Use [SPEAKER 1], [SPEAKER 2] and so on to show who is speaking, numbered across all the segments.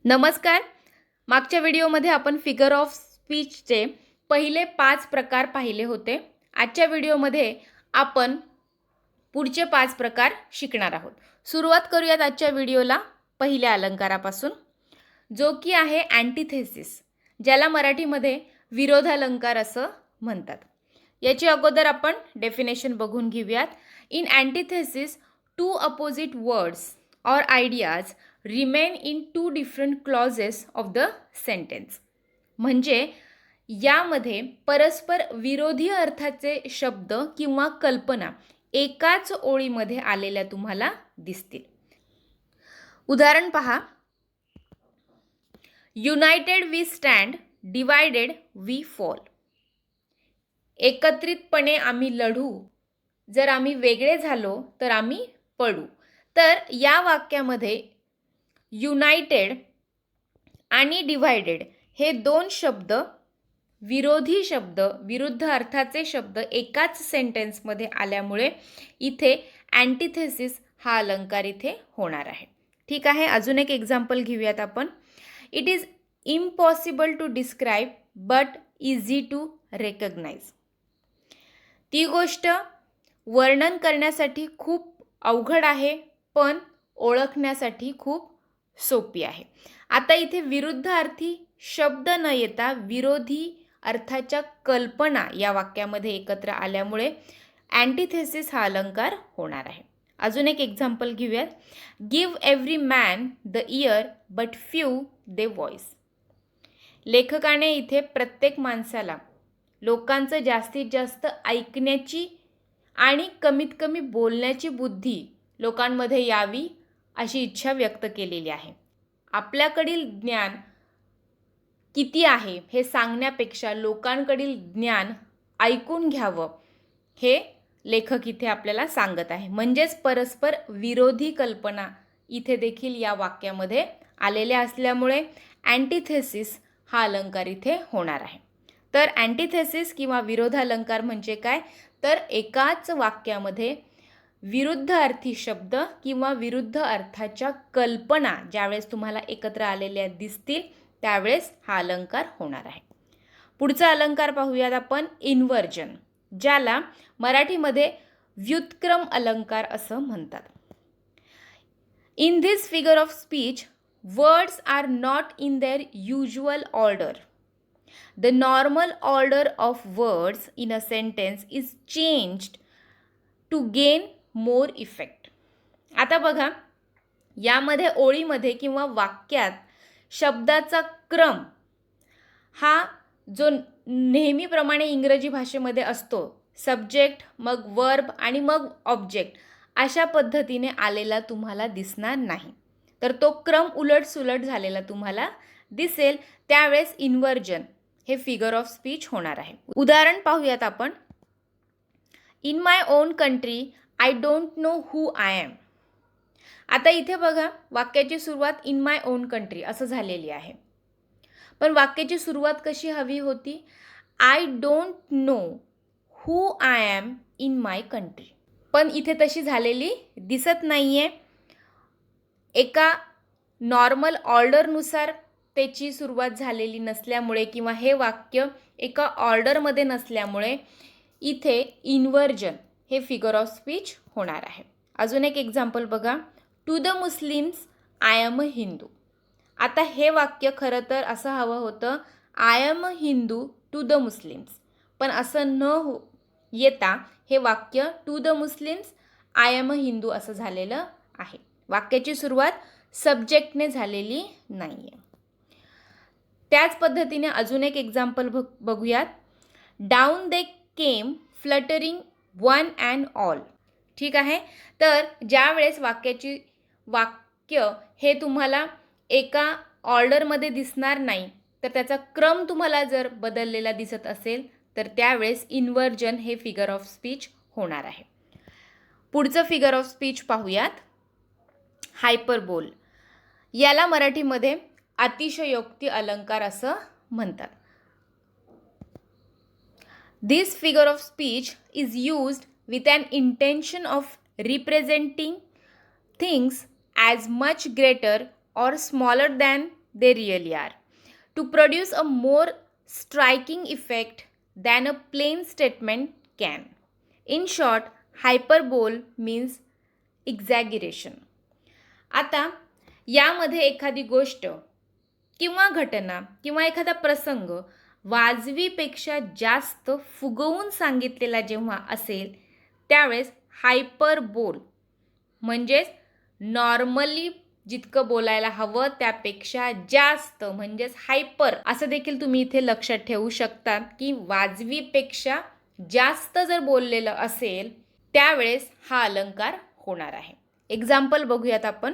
[SPEAKER 1] नमस्कार. मागच्या व्हिडिओमध्ये आपण फिगर ऑफ स्पीचचे पहिले 5 प्रकार पाहिले होते. आजच्या व्हिडिओमध्ये आपण पुढचे 5 प्रकार शिकणार आहोत. सुरुवात करूयात आजच्या व्हिडिओला पहिल्या अलंकारापासून, जो की आहे अँटिथेसिस, ज्याला मराठीमध्ये विरोधालंकार असं म्हणतात. याची अगोदर आपण डेफिनेशन बघून घेऊयात. In antithesis two opposite words or ideas remain in two different clauses of the sentence. म्हणजे यामध्ये परस्पर विरोधी अर्थाचे शब्द किंवा कल्पना एकाच ओळीमध्ये आलेल्या तुम्हाला दिसतील. उदाहरण पहा. United we stand, divided we fall. एकत्रितपणे आम्ही लढू, जर आम्ही वेगळे झालो तर आम्ही पडू. तर या वाक्यामध्ये युनाइटेड आणि डिवायडेड हे दोन शब्द, विरोधी शब्द, विरुद्ध अर्थाचे शब्द एकाच सेंटेन्समध्ये आल्यामुळे इथे अँटिथेसिस हा अलंकार इथे होणार आहे. ठीक आहे. अजून एक एक्झाम्पल घेऊयात आपण. It is impossible to describe but easy to recognise. ती गोष्ट वर्णन करण्यासाठी खूप अवघड आहे, पण ओळखण्यासाठी खूप सोपी आहे. आता इथे विरुद्ध अर्थी शब्द न येता विरोधी अर्थाच्या कल्पना या वाक्यामध्ये एकत्र आल्यामुळे अँटिथेसिस हा अलंकार होणार आहे. अजून एक एक्झाम्पल घेऊयात. Give every man the year but few they voice. लेखकाने इथे प्रत्येक माणसाला लोकांचं जास्तीत जास्त ऐकण्याची आणि कमीत कमी बोलण्याची बुद्धी लोकांमध्ये यावी अशी इच्छा व्यक्त केलेली आहे. आपल्याकडील ज्ञान किती आहे हे सांगण्यापेक्षा लोकांकडील ज्ञान ऐकून घ्यावं हे लेखक इथे आपल्याला सांगत आहे. म्हणजेच परस्पर विरोधी कल्पना इथे देखील या वाक्यामध्ये आलेल्या असल्यामुळे अँटिथेसिस हा अलंकार इथे होणार आहे. तर अँटिथेसिस किंवा विरोधालंकार म्हणजे काय? तर एकाच वाक्यामध्ये विरुद्ध अर्थी शब्द किंवा विरुद्ध अर्थाच्या कल्पना ज्यावेळेस तुम्हाला एकत्र आलेल्या दिसतील त्यावेळेस हा अलंकार होणार आहे. पुढचा अलंकार पाहूयात आपण, इन्व्हर्जन, ज्याला मराठीमध्ये व्युत्क्रम अलंकार असं म्हणतात. In this figure of speech words are not in their usual order. The normal order of words in a sentence is changed to gain more effect. आता बघा, यामध्ये ओळीमध्ये किंवा वाक्यात शब्दाचा क्रम हा जो नेहमीप्रमाणे इंग्रजी भाषेमध्ये असतो, सब्जेक्ट मग वर्ब आणि मग ऑब्जेक्ट अशा पद्धतीने आलेला तुम्हाला दिसणार नाही. तर तो क्रम उलटसुलट झालेला तुम्हाला दिसेल. त्यावेळेस इन्व्हर्जन हे फिगर ऑफ स्पीच होणार आहे. उदाहरण पाहूयात आपण. In my own country I don't know who I am. आता इथे बघा, वाक्याची सुरुवात इन माय ओन कंट्री असं झालेली आहे, पण वाक्याची सुरुवात कशी हवी होती? I don't know who I am in my country. पण इथे तशी झालेली दिसत नाहीये. एका नॉर्मल ऑर्डरनुसार त्याची सुरुवात झालेली नसल्यामुळे किंवा हे वाक्य एका ऑर्डरमध्ये नसल्यामुळे इथे इन्व्हर्जन हे फिगर ऑफ स्पीच होणार आहे. अजून एक एक्झाम्पल बघा. To the Muslims I am a Hindu. आता हे वाक्य खरं तर असं हवं होतं, I am a Hindu to the Muslims, पण असं न येता हे वाक्य to the Muslims I am a Hindu असं झालेलं आहे. वाक्याची सुरुवात सब्जेक्टने झालेली नाही आहे. त्याच पद्धतीने अजून एक एक्झाम्पल बघूयात. Down they came fluttering one and all. ठीक आहे. तर ज्या वेळेस वाक्य हे तुम्हाला एका ऑर्डरमध्ये दिसणार नाही, तर त्याचा क्रम तुम्हाला जर बदललेला दिसत असेल तर त्यावेळेस इन्व्हर्जन हे फिगर ऑफ स्पीच होणार आहे. पुढचं फिगर ऑफ स्पीच पाहूयात, हायपरबोल. याला मराठीमध्ये अतिशयोक्ती अलंकार असं म्हणतात. This figure of speech is used with an intention of representing things as much greater or smaller than they really are. To produce a more striking effect than a plain statement can. In short, hyperbole means exaggeration. आता यामध्ये एखादी गोष्ट किंवा घटना किंवा एखादा प्रसंग वाजवीपेक्षा जास्त फुगवून सांगितलेला जेव्हा असेल त्यावेळेस हायपरबोल म्हणजेच नॉर्मली जितकं बोलायला हवं त्यापेक्षा जास्त म्हणजेच हायपर असं देखील तुम्ही इथे लक्षात ठेवू शकता की वाजवीपेक्षा जास्त जर बोललेलं असेल त्यावेळेस हा अलंकार होणार आहे. एक्झाम्पल बघूयात आपण.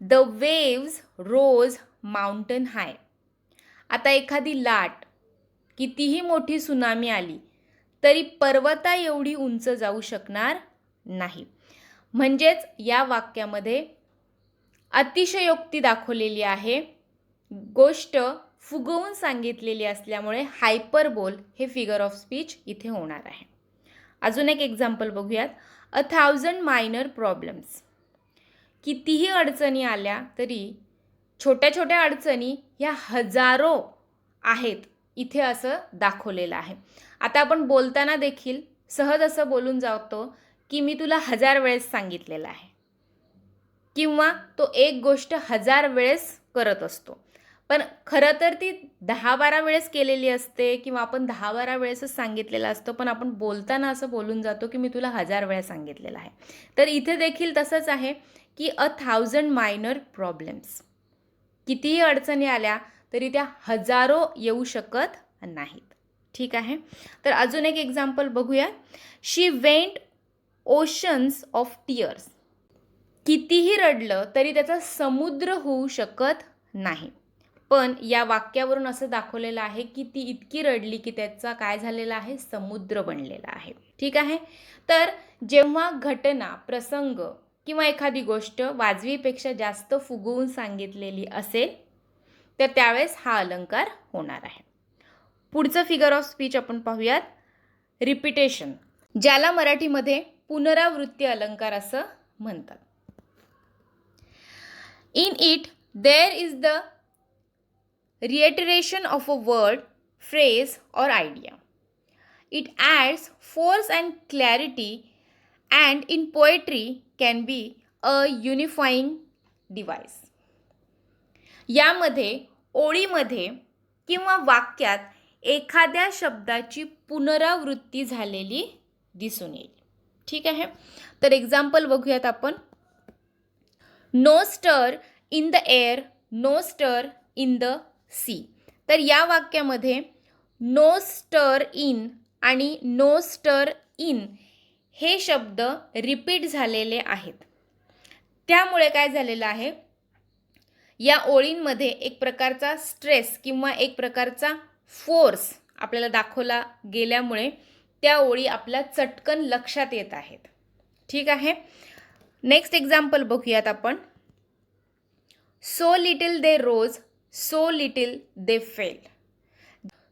[SPEAKER 1] द वेव्स रोज माउंटन हाय. आता एखादी लाट कितीही मोठी सुनामी आली तरी पर्वता एवढी उंच जाऊ शकणार नाही. म्हणजेच या वाक्यामध्ये अतिशयोक्ती दाखवलेली आहे. गोष्ट फुगवून सांगितलेली असल्यामुळे हायपरबोल हे फिगर ऑफ स्पीच इथे होणार आहे. अजून एक एक्झाम्पल बघूयात. 1000 मायनर प्रॉब्लेम्स. कितीही अडचणी आल्या तरी छोट्या छोट्या अडचणी ह्या हजारो आहेत इथे असं दाखवलेलं आहे. आता आपण बोलताना देखील सहज असं बोलून जातो की मी तुला 1000 वेळेस सांगितलेलं आहे किंवा तो एक गोष्ट 1000 वेळेस करत असतो, पण खरं तर ती 10-12 वेळेस केलेली असते किंवा आपण 10-12 वेळेसच सांगितलेलं असतं, पण आपण बोलताना असं बोलून जातो की मी तुला 1000 वेळा सांगितलेलं आहे. तर इथे देखील तसंच आहे की 1000 मायनर प्रॉब्लेम्स. कितीही अडचणी आल्या तरी त्या हजारो येऊ शकत नाहीत. ठीक आहे. तर अजून एक एक्झाम्पल बघूया. शी वेंट ओशन्स ऑफ टीयर्स. कितीही रडलं तरी त्याचा समुद्र होऊ शकत नाही, पण या वाक्यावरून असं दाखवलेलं आहे की ती इतकी रडली की त्याचा काय झालेला आहे, समुद्र बनलेला आहे. ठीक आहे. तर जेव्हा घटना प्रसंग किंवा एखादी गोष्ट वाजवीपेक्षा जास्त फुगवून सांगितलेली असेल तर त्यावेळेस हा अलंकार होणार आहे. पुढचं फिगर ऑफ स्पीच आपण पाहूयात. रिपिटेशन, ज्याला मराठीमध्ये पुनरावृत्ती अलंकार असं म्हणतात. In it there is the reiteration of a word, phrase or idea. It adds force and clarity and in poetry can be a unifying device. यामध्ये ओळीमध्ये किंवा वाक्यात एखाद्या शब्दाची पुनरावृत्ती झालेली दिसून येईल. ठीक आहे. तर एक्झाम्पल बघूयात आपण. No stir in the air, no stir in the C. तर या वाक्यामध्ये नो स्टर इन आणि नो स्टर इन हे शब्द रिपीट झालेले आहेत. त्यामुळे काय झालेलं आहे, या ओळींमध्ये एक प्रकारचा स्ट्रेस किंवा एक प्रकारचा फोर्स आपल्याला दाखवला गेल्यामुळे त्या ओळी आपल्या चटकन लक्षात येत आहेत. ठीक आहे. नेक्स्ट एक्झाम्पल बघूयात आपण. सो लिटिल दे रोज, सो लिटिल दे फेल.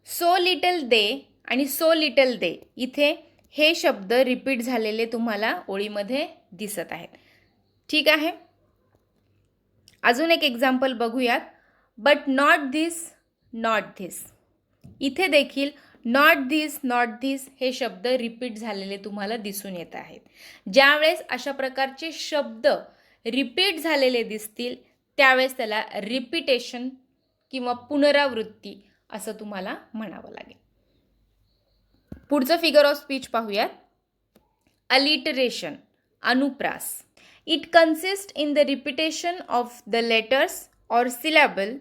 [SPEAKER 1] सो लिटिल दे आणि सो लिटिल दे इथे हे शब्द रिपीट झालेले तुम्हाला ओळीमध्ये दिसत आहेत. ठीक आहे. अजून एक एक्झाम्पल बघूयात. But not this, not this. इथे देखील नॉट धिस हे शब्द रिपीट झालेले तुम्हाला दिसून येत आहेत. ज्यावेळेस अशा प्रकारचे शब्द रिपीट झालेले दिसतील त्यावेळेस त्याला रिपिटेशन किंवा पुनरावृत्ती असं तुम्हाला म्हणावं लागेल. पुढचं फिगर ऑफ स्पीच पाहूयात. अलिटरेशन, अनुप्रास. It consist in the repetition of the letters or syllable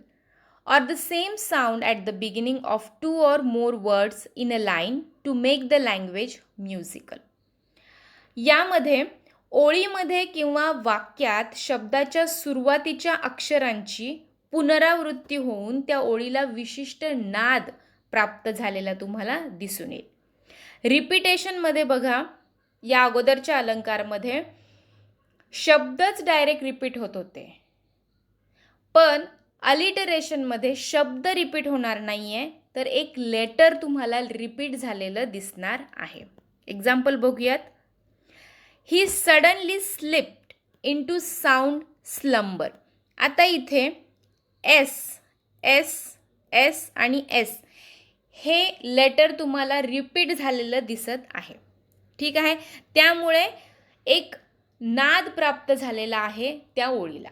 [SPEAKER 1] or the same sound at the beginning of two or more words in a line to make the language musical. यामध्ये ओळीमध्ये किंवा वाक्यात शब्दाच्या सुरुवातीच्या अक्षरांची पुनरावृत्ती होऊन त्या ओळीला विशिष्ट नाद प्राप्त झालेला तुम्हाला दिसून येईल. रिपिटेशनमध्ये बघा, या अगोदरच्या अलंकारमध्ये शब्दच डायरेक्ट रिपीट होत होते, पण अलिटरेशनमध्ये शब्द रिपीट होणार नाही आहे, तर एक लेटर तुम्हाला रिपीट झालेलं दिसणार आहे. एक्झाम्पल बघूयात. He suddenly slipped into sound slumber. आता इथे एस एस एस आणि एस हे लेटर तुम्हाला रिपीट झालेलं दिसत आहे. ठीक आहे, त्यामुळे एक नाद प्राप्त झालेला आहे त्या ओळीला.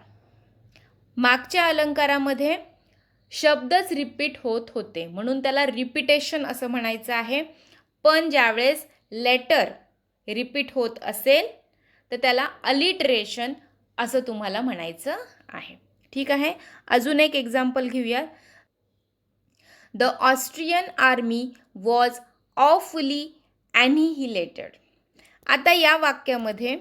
[SPEAKER 1] मागच्या अलंकारामध्ये शब्दच रिपीट होत होते म्हणून त्याला रिपिटेशन असं म्हणायचं आहे. पण ज्यावेळेस लेटर रिपीट होत असेल तर त्याला अलिटरेशन असं तुम्हाला म्हणायचं आहे. ठीक आहे, अजून एक एक्झाम्पल घेऊया. The Austrian army was awfully annihilated. आता या वाक्यामध्ये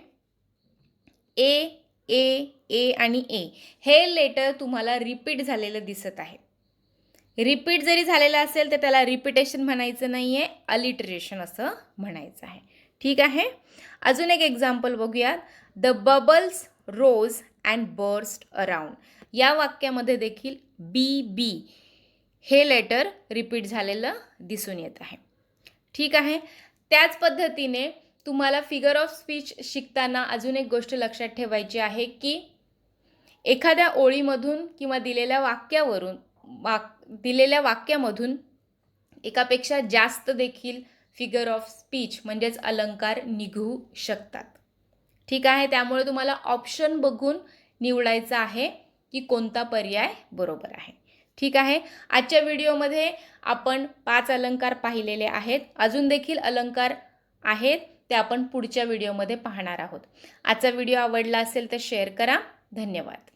[SPEAKER 1] ए ए ए आणि ए हे लेटर तुम्हाला रिपीट झालेलं दिसत आहे. रिपीट जरी झालेलं असेल तर त्याला रिपिटेशन म्हणायचं नाही आहे, अलिटरेशन असं म्हणायचं आहे. ठीक आहे, अजून एक एक्झाम्पल बघूयात. The bubbles rose and burst around. या वाक्यामध्ये देखील बी बी हे लेटर रिपीट झालेलं दिसून येत आहे. ठीक आहे, त्याच पद्धतीने तुम्हाला फिगर ऑफ स्पीच शिकताना अजून एक गोष्ट लक्षात ठेवायची आहे की एखाद्या ओळीमधून किंवा दिलेल्या वाक्यामधून एकापेक्षा जास्त देखील फिगर ऑफ स्पीच म्हणजेच अलंकार निघू शकतात. ठीक आहे, त्यामुळे तुम्हाला ऑप्शन बघून निवडायचं आहे की कोणता पर्याय बरोबर आहे. ठीक आहे, आजच्या व्हिडिओमध्ये आपण 5 अलंकार पाहिलेले आहेत. अजून देखील अलंकार आहेत ते आपण पुढच्या व्हिडिओमध्ये पाहणार आहोत. आजचा व्हिडिओ आवडला असेल तर शेअर करा. धन्यवाद.